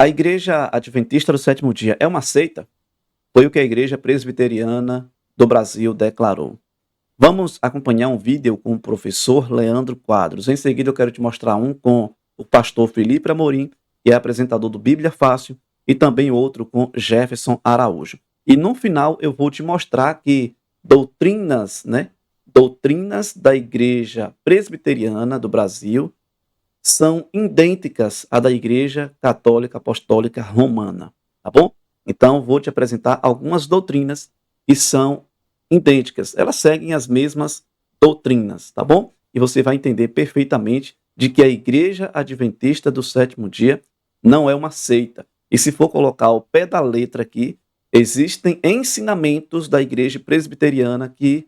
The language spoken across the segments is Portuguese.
A Igreja Adventista do Sétimo Dia é uma seita? Foi o que a Igreja Presbiteriana do Brasil declarou. Vamos acompanhar um vídeo com o professor Leandro Quadros. Em seguida, eu quero te mostrar um com o pastor Felipe Amorim, que é apresentador do Bíblia Fácil, e também outro com Jefferson Araújo. E no final, eu vou te mostrar que doutrinas da Igreja Presbiteriana do Brasil são idênticas à da Igreja Católica Apostólica Romana, tá bom? Então, vou te apresentar algumas doutrinas que são idênticas. Elas seguem as mesmas doutrinas, tá bom? E você vai entender perfeitamente de que a Igreja Adventista do Sétimo Dia não é uma seita. E se for colocar ao pé da letra aqui, existem ensinamentos da Igreja Presbiteriana que,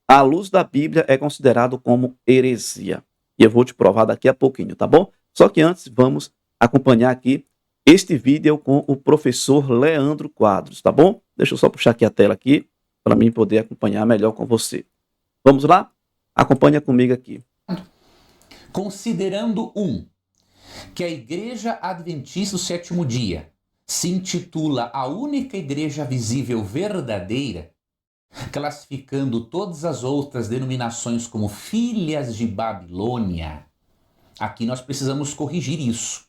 à luz da Bíblia, é considerado como heresia. E eu vou te provar daqui a pouquinho, tá bom? Só que antes, vamos acompanhar aqui este vídeo com o professor Leandro Quadros, tá bom? Deixa eu só puxar aqui a tela aqui, para mim poder acompanhar melhor com você. Vamos lá? Acompanha comigo aqui. Considerando que a Igreja Adventista do Sétimo Dia se intitula a única igreja visível verdadeira, classificando todas as outras denominações como filhas de Babilônia, aqui nós precisamos corrigir isso.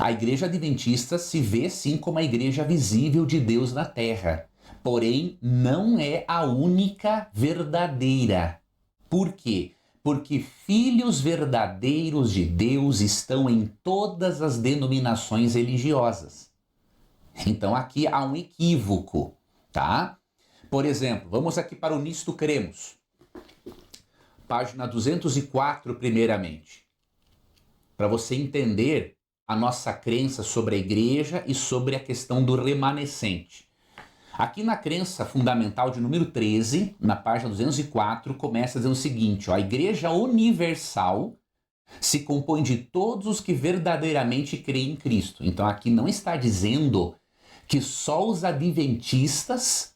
A Igreja Adventista se vê sim como a igreja visível de Deus na terra, porém não é a única verdadeira. Por quê? Porque filhos verdadeiros de Deus estão em todas as denominações religiosas. Então aqui há um equívoco, tá? Por exemplo, vamos aqui para o Nisto Cremos, página 204, primeiramente, para você entender a nossa crença sobre a igreja e sobre a questão do remanescente. Aqui na crença fundamental de número 13, na página 204, começa dizendo o seguinte: a Igreja Universal se compõe de todos os que verdadeiramente creem em Cristo. Então aqui não está dizendo que só os adventistas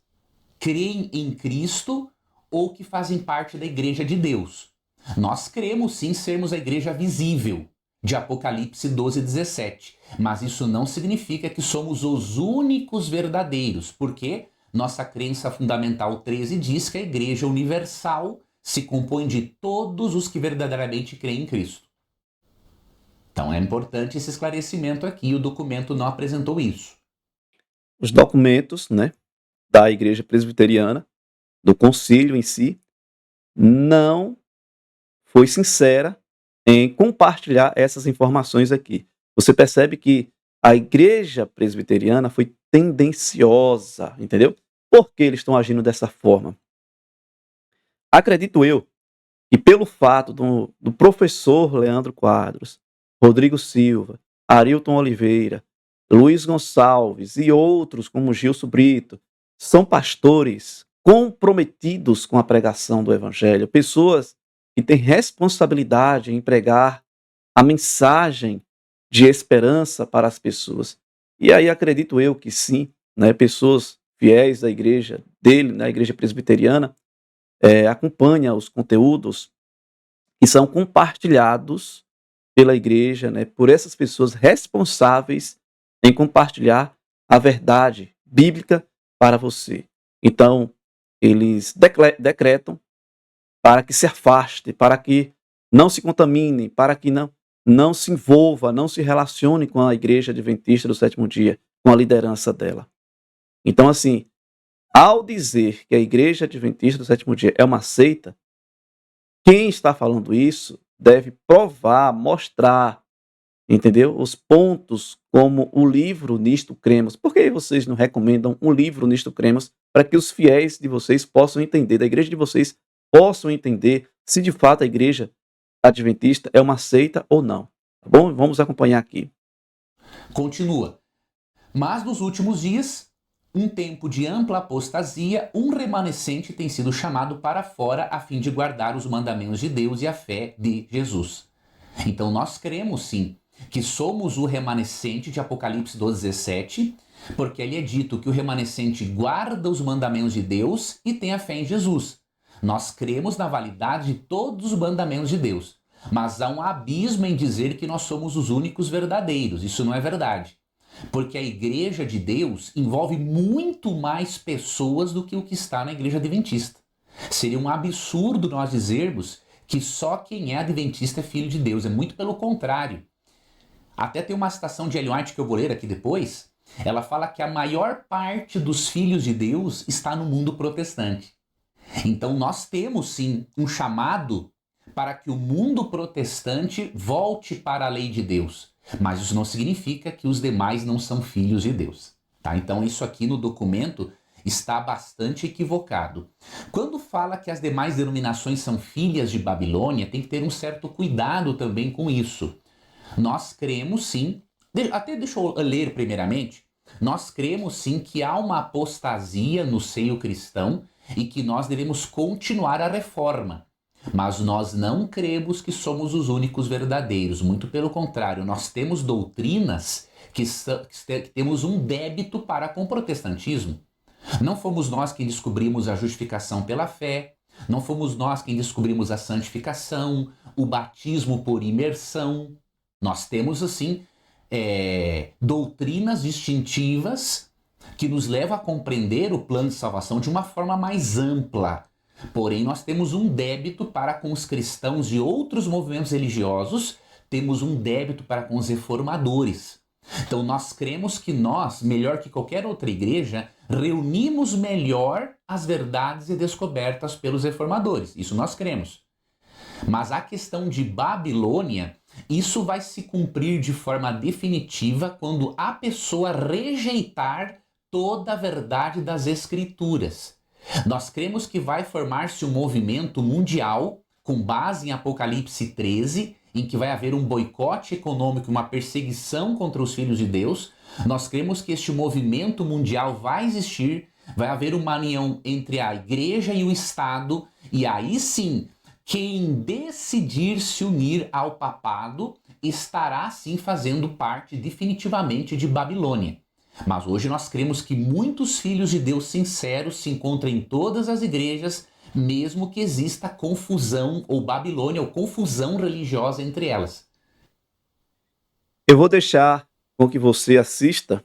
creem em Cristo ou que fazem parte da Igreja de Deus. Nós cremos sim sermos a igreja visível, de Apocalipse 12:17. Mas isso não significa que somos os únicos verdadeiros, porque nossa crença fundamental 13 diz que a Igreja Universal se compõe de todos os que verdadeiramente creem em Cristo. Então é importante esse esclarecimento aqui, o documento não apresentou isso. Os documentos, da Igreja Presbiteriana, do concílio em si, não foi sincera em compartilhar essas informações aqui. Você percebe que a Igreja Presbiteriana foi tendenciosa, entendeu? Por que eles estão agindo dessa forma? Acredito eu que pelo fato do professor Leandro Quadros, Rodrigo Silva, Arilton Oliveira, Luiz Gonçalves e outros como Gilson Brito, são pastores comprometidos com a pregação do Evangelho, pessoas que têm responsabilidade em pregar a mensagem de esperança para as pessoas. E aí acredito eu que sim, pessoas fiéis da igreja dele, na igreja presbiteriana, acompanha os conteúdos que são compartilhados pela igreja, por essas pessoas responsáveis em compartilhar a verdade bíblica para você. Então, eles decretam para que se afaste, para que não se contamine, para que não se envolva, não se relacione com a Igreja Adventista do Sétimo Dia, com a liderança dela. Então, assim, ao dizer que a Igreja Adventista do Sétimo Dia é uma seita, quem está falando isso deve provar, mostrar, entendeu? Os pontos como o livro Nisto Cremos. Por que vocês não recomendam um livro Nisto Cremos para que os fiéis de vocês possam entender, da igreja de vocês possam entender se de fato a Igreja Adventista é uma seita ou não? Tá bom? Vamos acompanhar aqui. Continua. Mas nos últimos dias, um tempo de ampla apostasia, um remanescente tem sido chamado para fora a fim de guardar os mandamentos de Deus e a fé de Jesus. Então nós cremos sim que somos o remanescente de Apocalipse 12:17, porque ali é dito que o remanescente guarda os mandamentos de Deus e tem a fé em Jesus. Nós cremos na validade de todos os mandamentos de Deus, mas há um abismo em dizer que nós somos os únicos verdadeiros. Isso não é verdade. Porque a igreja de Deus envolve muito mais pessoas do que o que está na igreja adventista. Seria um absurdo nós dizermos que só quem é adventista é filho de Deus. É muito pelo contrário. Até tem uma citação de Ellen White que eu vou ler aqui depois. Ela fala que a maior parte dos filhos de Deus está no mundo protestante. Então nós temos sim um chamado para que o mundo protestante volte para a lei de Deus. Mas isso não significa que os demais não são filhos de Deus. Tá? Então isso aqui no documento está bastante equivocado. Quando fala que as demais denominações são filhas de Babilônia, tem que ter um certo cuidado também com isso. Nós cremos sim, até deixa eu ler primeiramente, nós cremos sim que há uma apostasia no seio cristão e que nós devemos continuar a reforma. Mas nós não cremos que somos os únicos verdadeiros, muito pelo contrário, nós temos doutrinas que temos um débito para com o protestantismo. Não fomos nós quem descobrimos a justificação pela fé, não fomos nós quem descobrimos a santificação, o batismo por imersão. Nós temos, assim, doutrinas distintivas que nos levam a compreender o plano de salvação de uma forma mais ampla. Porém, nós temos um débito para com os cristãos de outros movimentos religiosos, temos um débito para com os reformadores. Então, nós cremos que nós, melhor que qualquer outra igreja, reunimos melhor as verdades e descobertas pelos reformadores. Isso nós cremos. Mas a questão de Babilônia, isso vai se cumprir de forma definitiva quando a pessoa rejeitar toda a verdade das Escrituras. Nós cremos que vai formar-se um movimento mundial com base em Apocalipse 13, em que vai haver um boicote econômico, uma perseguição contra os filhos de Deus. Nós cremos que este movimento mundial vai existir, vai haver uma união entre a igreja e o Estado, e aí sim, quem decidir se unir ao papado estará sim fazendo parte definitivamente de Babilônia. Mas hoje nós cremos que muitos filhos de Deus sinceros se encontram em todas as igrejas, mesmo que exista confusão ou Babilônia ou confusão religiosa entre elas. Eu vou deixar com que você assista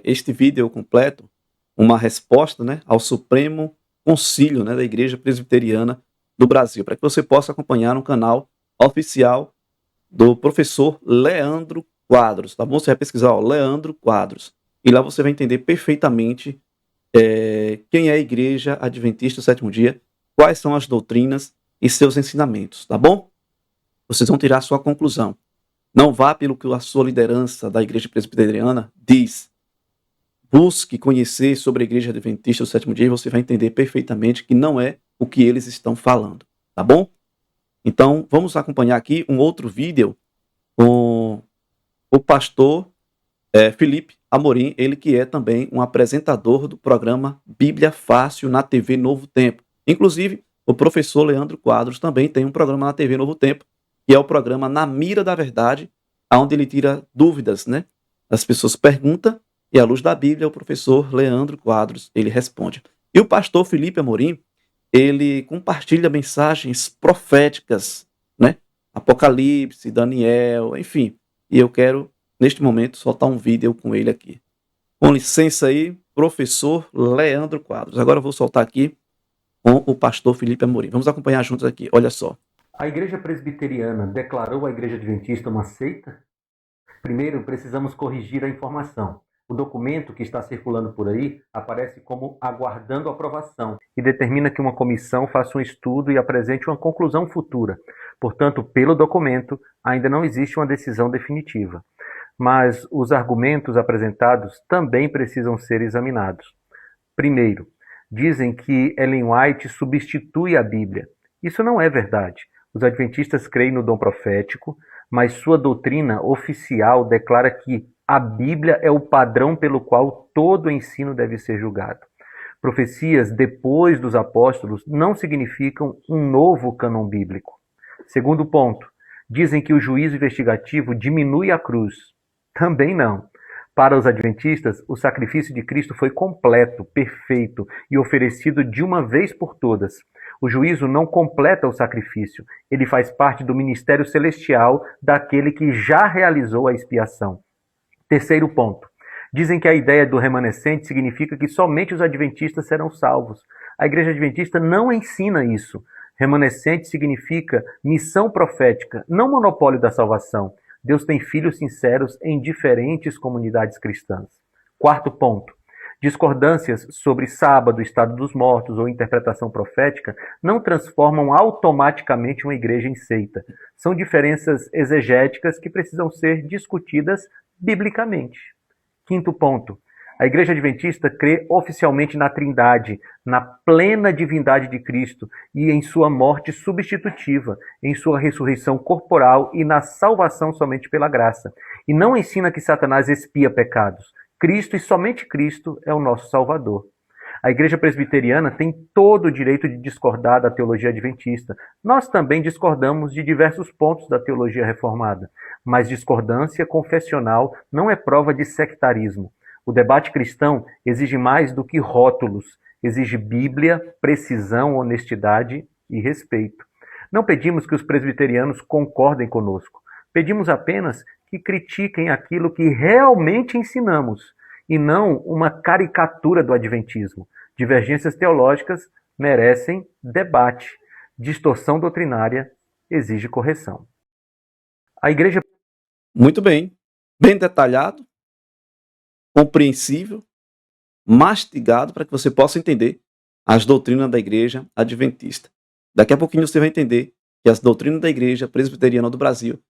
este vídeo completo, uma resposta, né, ao Supremo Concílio, né, da Igreja Presbiteriana do Brasil, para que você possa acompanhar no canal oficial do professor Leandro Quadros, tá bom? Você vai pesquisar, Leandro Quadros, e lá você vai entender perfeitamente quem é a Igreja Adventista do Sétimo Dia, quais são as doutrinas e seus ensinamentos, tá bom? Vocês vão tirar a sua conclusão. Não vá pelo que a sua liderança da Igreja Presbiteriana diz. Busque conhecer sobre a Igreja Adventista do Sétimo Dia e você vai entender perfeitamente que não é o que eles estão falando, tá bom? Então, vamos acompanhar aqui um outro vídeo com o pastor Felipe Amorim, ele que é também um apresentador do programa Bíblia Fácil na TV Novo Tempo. Inclusive, o professor Leandro Quadros também tem um programa na TV Novo Tempo, que é o programa Na Mira da Verdade, onde ele tira dúvidas, né? As pessoas perguntam e, à luz da Bíblia, o professor Leandro Quadros, ele responde. E o pastor Felipe Amorim, ele compartilha mensagens proféticas, né? Apocalipse, Daniel, enfim. E eu quero, neste momento, soltar um vídeo com ele aqui. Com licença aí, professor Leandro Quadros. Agora eu vou soltar aqui com o pastor Felipe Amorim. Vamos acompanhar juntos aqui, olha só. A Igreja Presbiteriana declarou a Igreja Adventista uma seita? Primeiro, precisamos corrigir a informação. O documento que está circulando por aí aparece como aguardando aprovação e determina que uma comissão faça um estudo e apresente uma conclusão futura. Portanto, pelo documento, ainda não existe uma decisão definitiva. Mas os argumentos apresentados também precisam ser examinados. Primeiro, dizem que Ellen White substitui a Bíblia. Isso não é verdade. Os adventistas creem no dom profético, mas sua doutrina oficial declara que a Bíblia é o padrão pelo qual todo o ensino deve ser julgado. Profecias depois dos apóstolos não significam um novo cânon bíblico. Segundo ponto, dizem que o juízo investigativo diminui a cruz. Também não. Para os adventistas, o sacrifício de Cristo foi completo, perfeito e oferecido de uma vez por todas. O juízo não completa o sacrifício, ele faz parte do ministério celestial daquele que já realizou a expiação. Terceiro ponto. Dizem que a ideia do remanescente significa que somente os adventistas serão salvos. A Igreja Adventista não ensina isso. Remanescente significa missão profética, não monopólio da salvação. Deus tem filhos sinceros em diferentes comunidades cristãs. Quarto ponto. Discordâncias sobre sábado, estado dos mortos ou interpretação profética não transformam automaticamente uma igreja em seita. São diferenças exegéticas que precisam ser discutidas biblicamente. Quinto ponto. A Igreja Adventista crê oficialmente na Trindade, na plena divindade de Cristo e em sua morte substitutiva, em sua ressurreição corporal e na salvação somente pela graça. E não ensina que Satanás expia pecados. Cristo e somente Cristo é o nosso Salvador. A Igreja Presbiteriana tem todo o direito de discordar da teologia adventista. Nós também discordamos de diversos pontos da teologia reformada, mas discordância confessional não é prova de sectarismo. O debate cristão exige mais do que rótulos, exige Bíblia, precisão, honestidade e respeito. Não pedimos que os presbiterianos concordem conosco, pedimos apenas que critiquem aquilo que realmente ensinamos, e não uma caricatura do adventismo. Divergências teológicas merecem debate. Distorção doutrinária exige correção. A igreja... Muito bem. Bem detalhado, compreensível, mastigado, para que você possa entender as doutrinas da igreja adventista. Daqui a pouquinho você vai entender que as doutrinas da igreja presbiteriana do Brasil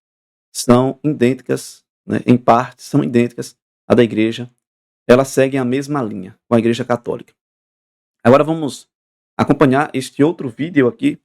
são idênticas, né, em parte, são idênticas à da igreja. Elas seguem a mesma linha com a igreja católica. Agora vamos acompanhar este outro vídeo aqui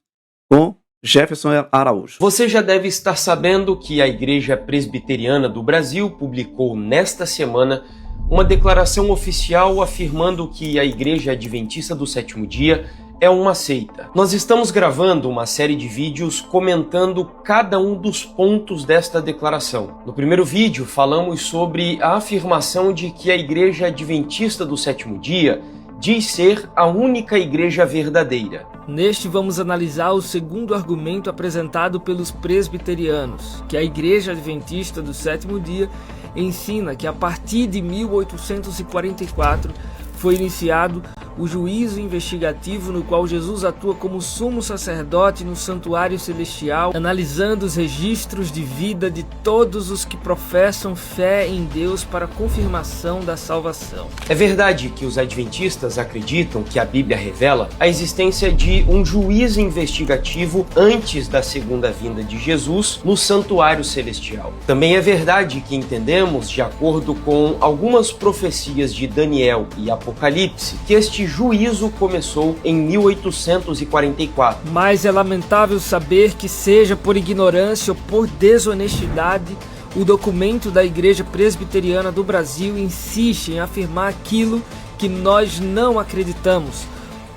com Jefferson Araújo. Você já deve estar sabendo que a Igreja Presbiteriana do Brasil publicou nesta semana uma declaração oficial afirmando que a Igreja Adventista do Sétimo Dia é uma seita. Nós estamos gravando uma série de vídeos comentando cada um dos pontos desta declaração. No primeiro vídeo falamos sobre a afirmação de que a Igreja Adventista do Sétimo Dia diz ser a única igreja verdadeira. Neste vamos analisar o segundo argumento apresentado pelos presbiterianos, que a Igreja Adventista do Sétimo Dia ensina que a partir de 1844 foi iniciado o juízo investigativo no qual Jesus atua como sumo sacerdote no santuário celestial, analisando os registros de vida de todos os que professam fé em Deus para confirmação da salvação. É verdade que os adventistas acreditam que a Bíblia revela a existência de um juízo investigativo antes da segunda vinda de Jesus no santuário celestial. Também é verdade que entendemos, de acordo com algumas profecias de Daniel e Apocalipse, que este juízo começou em 1844. Mas é lamentável saber que, seja por ignorância ou por desonestidade, o documento da Igreja Presbiteriana do Brasil insiste em afirmar aquilo que nós não acreditamos.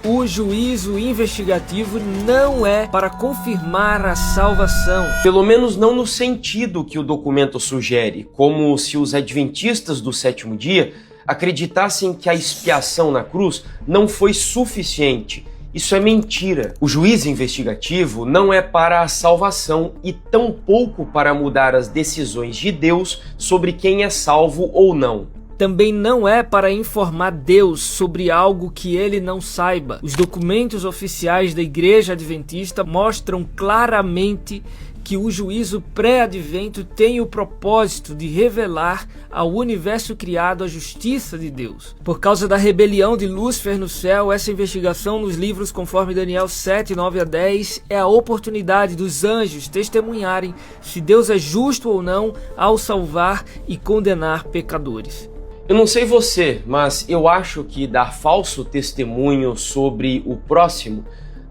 O juízo investigativo não é para confirmar a salvação. Pelo menos não no sentido que o documento sugere, como se os adventistas do sétimo dia acreditassem que a expiação na cruz não foi suficiente. Isso é mentira. O juízo investigativo não é para a salvação e tampouco para mudar as decisões de Deus sobre quem é salvo ou não. Também não é para informar Deus sobre algo que ele não saiba. Os documentos oficiais da Igreja Adventista mostram claramente que o juízo pré-advento tem o propósito de revelar ao universo criado a justiça de Deus. Por causa da rebelião de Lúcifer no céu, essa investigação nos livros conforme Daniel 7, 9 a 10 é a oportunidade dos anjos testemunharem se Deus é justo ou não ao salvar e condenar pecadores. Eu não sei você, mas eu acho que dar falso testemunho sobre o próximo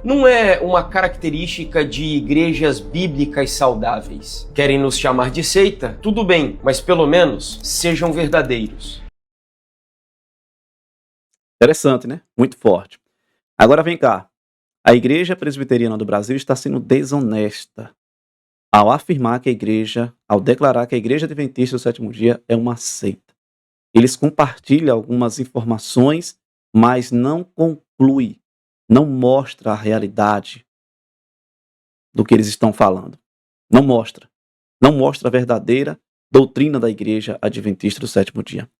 não é uma característica de igrejas bíblicas saudáveis. Querem nos chamar de seita? Tudo bem, mas pelo menos sejam verdadeiros. Interessante, né? Muito forte. Agora vem cá. A Igreja Presbiteriana do Brasil está sendo desonesta ao afirmar que ao declarar que a Igreja Adventista do Sétimo Dia é uma seita. Eles compartilham algumas informações, mas não concluem. Não mostra a realidade do que eles estão falando. Não mostra. Não mostra a verdadeira doutrina da Igreja Adventista do Sétimo Dia.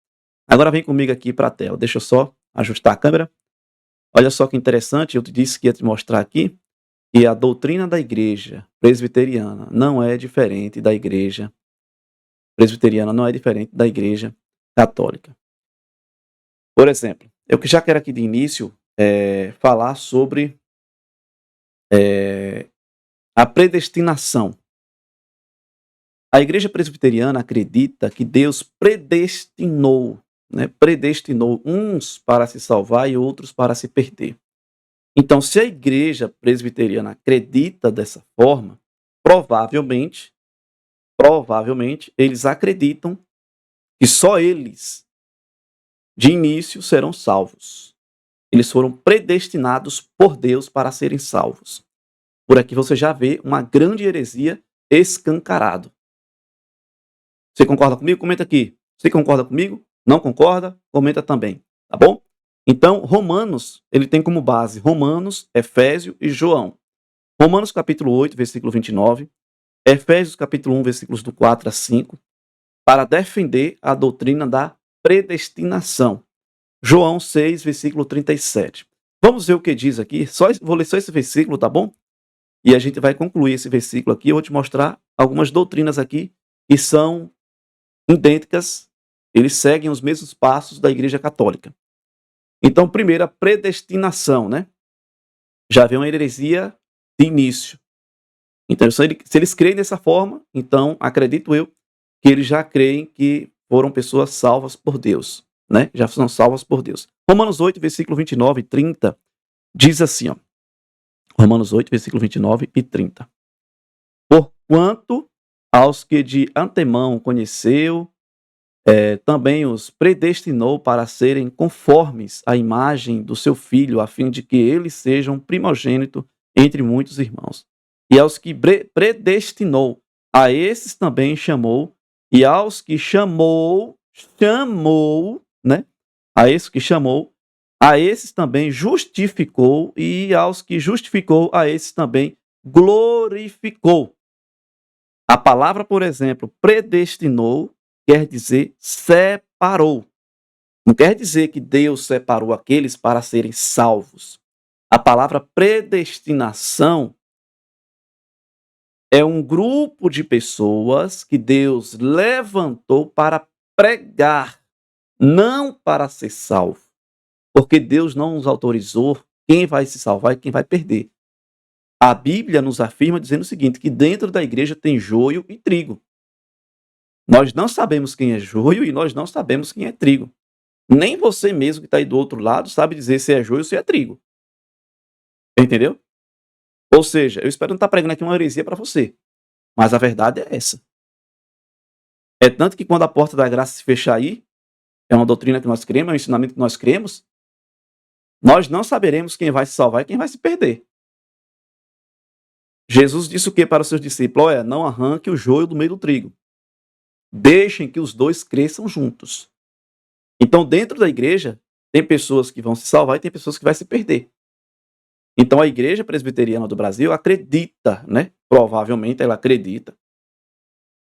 Agora vem comigo aqui para a tela. Deixa eu só ajustar a câmera. Olha só que interessante, eu te disse que ia te mostrar aqui que a doutrina da Igreja Presbiteriana não é diferente da Igreja Presbiteriana, não é diferente da Igreja Católica. Por exemplo, eu que já quero aqui de início falar sobre a predestinação. A Igreja Presbiteriana acredita que Deus predestinou uns para se salvar e outros para se perder. Então, se a Igreja Presbiteriana acredita dessa forma, provavelmente, eles acreditam que só eles, de início, serão salvos. Eles foram predestinados por Deus para serem salvos. Por aqui você já vê uma grande heresia escancarado. Você concorda comigo? Comenta aqui. Você concorda comigo? Não concorda? Comenta também, tá bom? Então, Romanos, ele tem como base Romanos, Efésios e João. Romanos capítulo 8, versículo 29, Efésios capítulo 1, versículos do 4 a 5, para defender a doutrina da predestinação. João 6, versículo 37. Vamos ver o que diz aqui. Vou ler só esse versículo, tá bom? E a gente vai concluir esse versículo aqui. Eu vou te mostrar algumas doutrinas aqui que são idênticas. Eles seguem os mesmos passos da Igreja Católica. Então, primeiro, a predestinação, né? Já vem uma heresia de início. Então, se eles creem dessa forma, então, acredito eu, que eles já creem que foram pessoas salvas por Deus, né? Já são salvas por Deus. Romanos 8, versículo 29 e 30, diz assim, ó. Romanos 8, versículo 29 e 30. Porquanto aos que de antemão conheceu, também os predestinou para serem conformes à imagem do seu Filho, a fim de que eles sejam primogênito entre muitos irmãos. E aos que predestinou, a esses também chamou, e aos que chamou, né? A esses que chamou, a esses também justificou, e aos que justificou, a esses também glorificou. A palavra, por exemplo, predestinou, quer dizer separou. Não quer dizer que Deus separou aqueles para serem salvos. A palavra predestinação é um grupo de pessoas que Deus levantou para pregar, não para ser salvo. Porque Deus não nos autorizou quem vai se salvar e quem vai perder. A Bíblia nos afirma dizendo o seguinte, que dentro da igreja tem joio e trigo. Nós não sabemos quem é joio e nós não sabemos quem é trigo. Nem você mesmo que está aí do outro lado sabe dizer se é joio ou se é trigo. Entendeu? Ou seja, eu espero não estar pregando aqui uma heresia para você. Mas a verdade é essa. É tanto que quando a porta da graça se fechar aí, é uma doutrina que nós cremos, é um ensinamento que nós cremos, nós não saberemos quem vai se salvar e quem vai se perder. Jesus disse o que para os seus discípulos? Olha, não arranque o joio do meio do trigo. Deixem que os dois cresçam juntos. Então, dentro da igreja, tem pessoas que vão se salvar e tem pessoas que vão se perder. Então, a Igreja Presbiteriana do Brasil acredita, né? Provavelmente ela acredita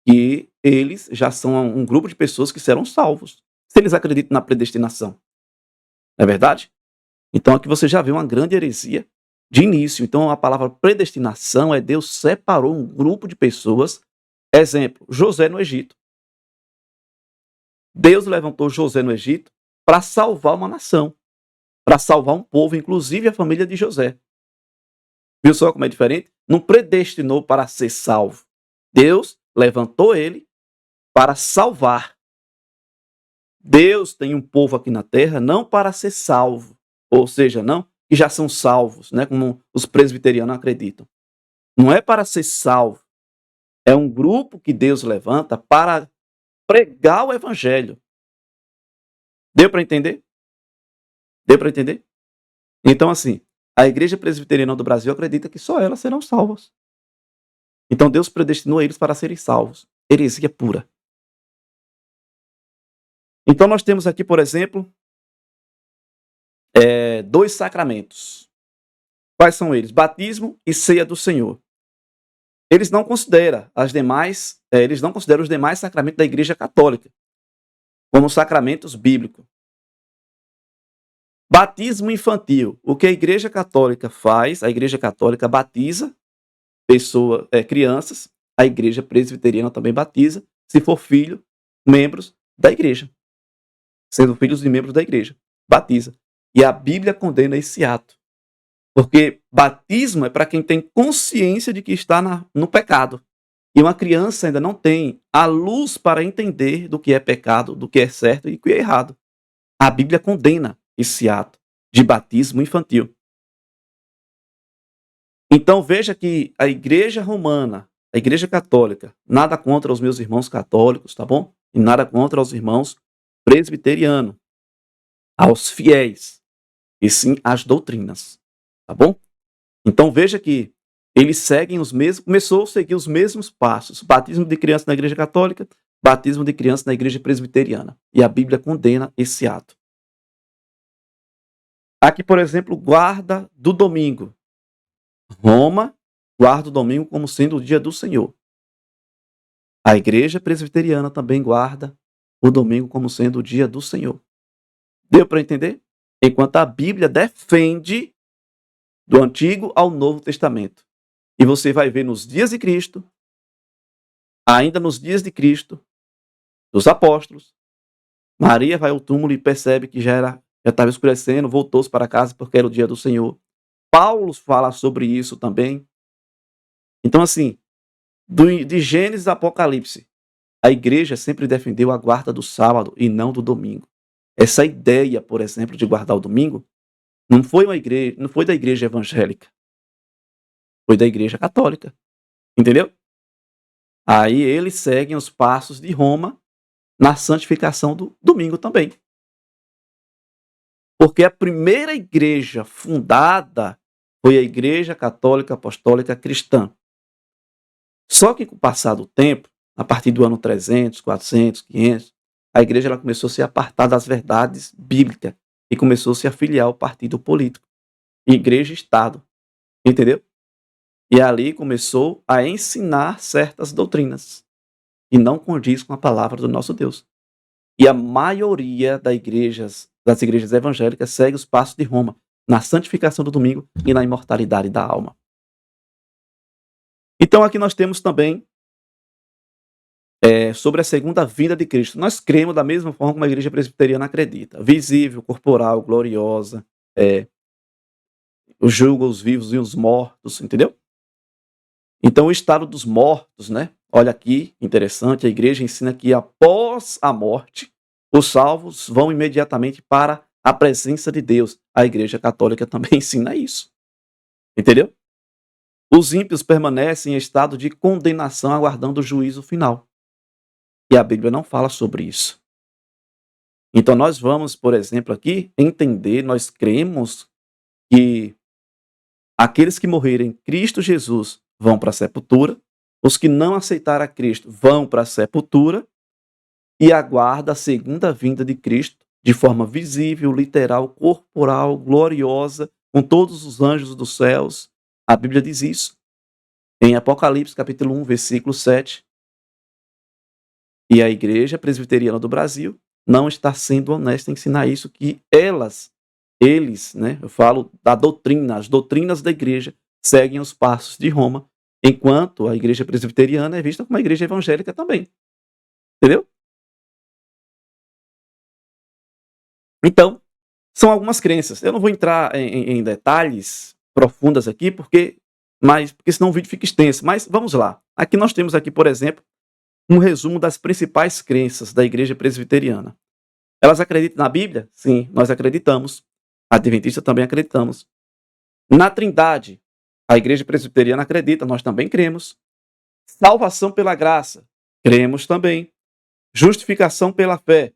que eles já são um grupo de pessoas que serão salvos. Se eles acreditam na predestinação. Não é verdade? Então, aqui você já vê uma grande heresia de início. Então, a palavra predestinação é Deus separou um grupo de pessoas. Exemplo, José no Egito. Deus levantou José no Egito para salvar uma nação, para salvar um povo, inclusive a família de José. Viu só como é diferente? Não predestinou para ser salvo. Deus levantou ele para salvar. Deus tem um povo aqui na terra não para ser salvo, ou seja, não que já são salvos, né, como os presbiterianos acreditam. Não é para ser salvo. É um grupo que Deus levanta para pregar o evangelho. Deu para entender? Deu para entender? Então, assim, a Igreja Presbiteriana do Brasil acredita que só elas serão salvas. Então, Deus predestinou eles para serem salvos. Heresia pura. Então, nós temos aqui, por exemplo, 2 sacramentos. Quais são eles? Batismo e ceia do Senhor. eles não consideram os demais sacramentos da Igreja Católica como sacramentos bíblicos. Batismo infantil. O que a Igreja Católica faz? A Igreja Católica batiza crianças. A Igreja Presbiteriana também batiza, se for filho, membros da Igreja. Sendo filhos de membros da Igreja. Batiza. E a Bíblia condena esse ato. Porque batismo é para quem tem consciência de que está no pecado. E uma criança ainda não tem a luz para entender do que é pecado, do que é certo e do que é errado. A Bíblia condena esse ato de batismo infantil. Então veja que a Igreja Romana, a Igreja Católica, nada contra os meus irmãos católicos, tá bom? E nada contra os irmãos presbiterianos, aos fiéis, e sim às doutrinas, tá bom? Então veja que eles seguem começou a seguir os mesmos passos. Batismo de criança na Igreja Católica, batismo de criança na Igreja Presbiteriana. E a Bíblia condena esse ato. Aqui, por exemplo, guarda do domingo. Roma guarda o domingo como sendo o dia do Senhor. A Igreja Presbiteriana também guarda o domingo como sendo o dia do Senhor. Deu para entender? Enquanto a Bíblia defende do Antigo ao Novo Testamento. E você vai ver nos dias de Cristo, ainda nos dias de Cristo, dos apóstolos, Maria vai ao túmulo e percebe que já estava escurecendo, voltou-se para casa porque era o dia do Senhor. Paulo fala sobre isso também. Então, assim, de Gênesis a Apocalipse, a igreja sempre defendeu a guarda do sábado e não do domingo. Essa ideia, por exemplo, de guardar o domingo, não foi da igreja evangélica. Foi da Igreja Católica. Entendeu? Aí eles seguem os passos de Roma na santificação do domingo também. Porque a primeira igreja fundada foi a Igreja Católica Apostólica Cristã. Só que com o passar do tempo, a partir do ano 300, 400, 500, a igreja ela começou a se apartar das verdades bíblicas e começou a se afiliar ao partido político. Igreja e Estado. Entendeu? E ali começou a ensinar certas doutrinas que não condiz com a palavra do nosso Deus. E a maioria das igrejas evangélicas segue os passos de Roma na santificação do domingo e na imortalidade da alma. Então aqui nós temos também sobre a segunda vinda de Cristo. Nós cremos da mesma forma como a igreja presbiteriana acredita. Visível, corporal, gloriosa, julga os vivos e os mortos, entendeu? Então, o estado dos mortos, né? Olha aqui, interessante, a igreja ensina que após a morte, os salvos vão imediatamente para a presença de Deus. A Igreja Católica também ensina isso. Entendeu? Os ímpios permanecem em estado de condenação, aguardando o juízo final. E a Bíblia não fala sobre isso. Então, nós vamos, por exemplo, aqui entender, nós cremos que aqueles que morrerem em Cristo Jesus vão para a sepultura, os que não aceitaram a Cristo vão para a sepultura e aguarda a segunda vinda de Cristo de forma visível, literal, corporal, gloriosa, com todos os anjos dos céus. A Bíblia diz isso em Apocalipse, capítulo 1, versículo 7. E a Igreja Presbiteriana do Brasil não está sendo honesta em ensinar isso, que eles, né, eu falo da doutrina, as doutrinas da igreja seguem os passos de Roma, enquanto a igreja presbiteriana é vista como uma igreja evangélica também. Entendeu? Então, são algumas crenças. Eu não vou entrar em detalhes profundas aqui, porque senão o vídeo fica extenso. Mas vamos lá. Aqui nós temos aqui, por exemplo, um resumo das principais crenças da igreja presbiteriana. Elas acreditam na Bíblia? Sim, nós acreditamos. Adventistas também acreditamos. Na Trindade, a igreja presbiteriana acredita, nós também cremos. Salvação pela graça, cremos também. Justificação pela fé,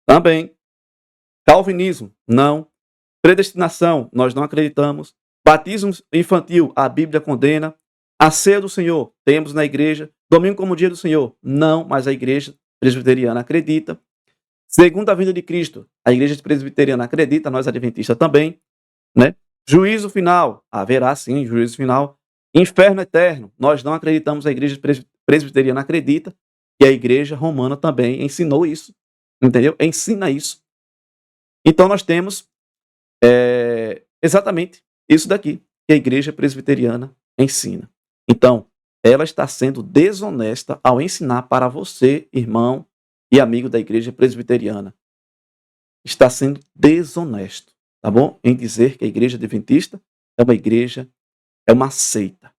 também. Calvinismo, não. Predestinação, nós não acreditamos. Batismo infantil, a Bíblia condena. A ceia do Senhor, temos na igreja. Domingo como dia do Senhor, não, mas a igreja presbiteriana acredita. Segunda vinda de Cristo, a igreja presbiteriana acredita, nós adventistas também, né? Juízo final, haverá sim juízo final. Inferno eterno, nós não acreditamos, a igreja presbiteriana acredita, e a igreja romana também ensinou isso, entendeu? Ensina isso. Então nós temos exatamente isso daqui, que a igreja presbiteriana ensina. Então, ela está sendo desonesta ao ensinar para você, irmão e amigo da igreja presbiteriana. Está sendo desonesto, tá bom? Em dizer que a igreja adventista é uma igreja, é uma seita.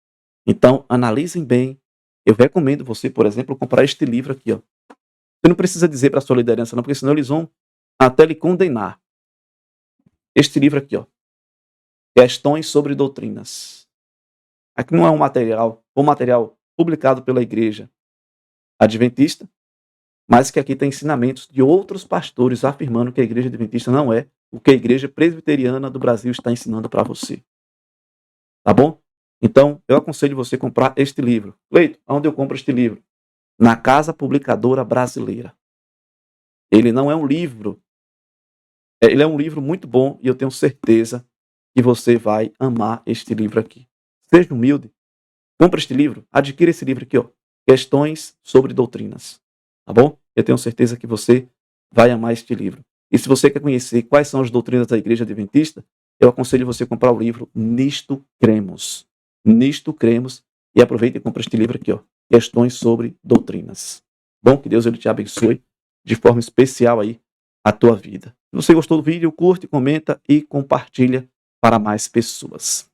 Então, analisem bem. Eu recomendo você, por exemplo, comprar este livro aqui, ó. Você não precisa dizer para a sua liderança, não, porque senão eles vão até lhe condenar. Este livro aqui, ó. Questões sobre doutrinas. Aqui não é um material publicado pela igreja adventista, mas que aqui tem ensinamentos de outros pastores afirmando que a igreja adventista não é o que a igreja presbiteriana do Brasil está ensinando para você. Tá bom? Então, eu aconselho você a comprar este livro. Cleito, onde eu compro este livro? Na Casa Publicadora Brasileira. Ele não é um livro, ele é um livro muito bom e eu tenho certeza que você vai amar este livro aqui. Seja humilde, compre este livro, adquira esse livro aqui, ó. Questões sobre doutrinas. Tá bom? Eu tenho certeza que você vai amar este livro. E se você quer conhecer quais são as doutrinas da igreja adventista, eu aconselho você a comprar o livro Nisto Cremos. Nisto Cremos. E aproveita e compra este livro aqui, ó. Questões sobre doutrinas. Bom, que Deus ele te abençoe de forma especial aí a tua vida. Se você gostou do vídeo, curte, comenta e compartilha para mais pessoas.